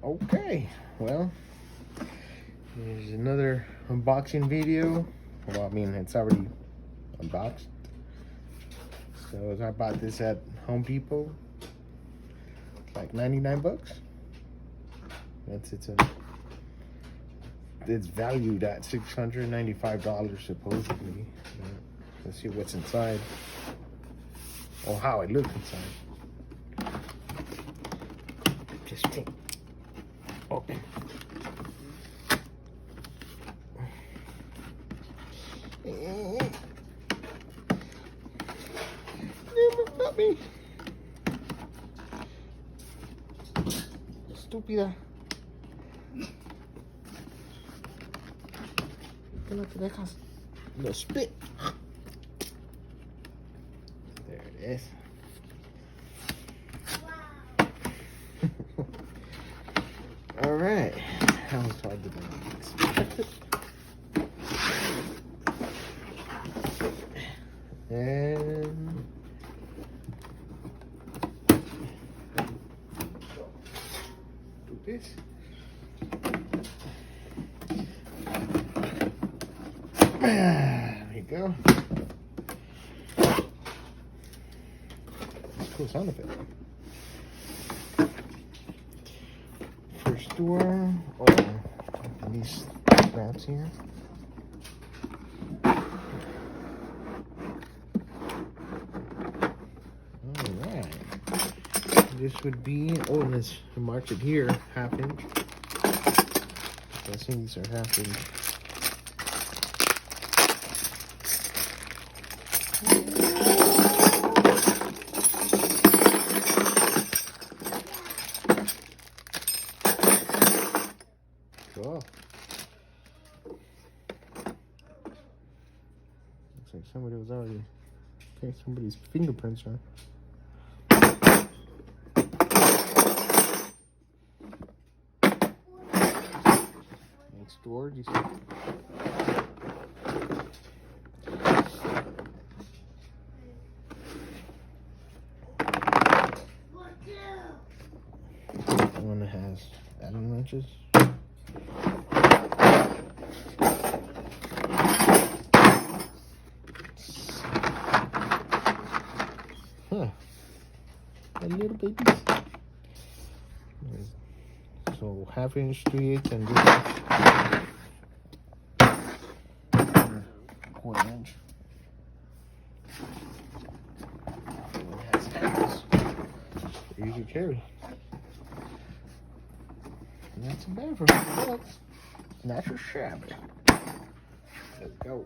Okay, well, here's another unboxing video. Well, I mean, it's already unboxed. So I bought this at Home Depot. It's like 99 bucks. It's valued at $695 supposedly. Let's see what's inside. Or how it looks inside. Just take open. Not me. Estúpida. Que no te dejas. Lo spit. There it is. Wow. All right. How hard did I expect it? And do this. There you go. That's a cool sound effect. First door. Oh, these straps here. This would be, oh, and let's mark it here, 1/2 inch. I think these are 1/2 inch. Cool. Looks like somebody was already putting somebody's fingerprints on. Door, you see? That one has Allen wrenches. Huh. A little babies. So 1/2 inch, 3/8, and this is 1/4 inch. And it has handles for easy carry. And that's a bad for $100. Not so shabby. Let's go.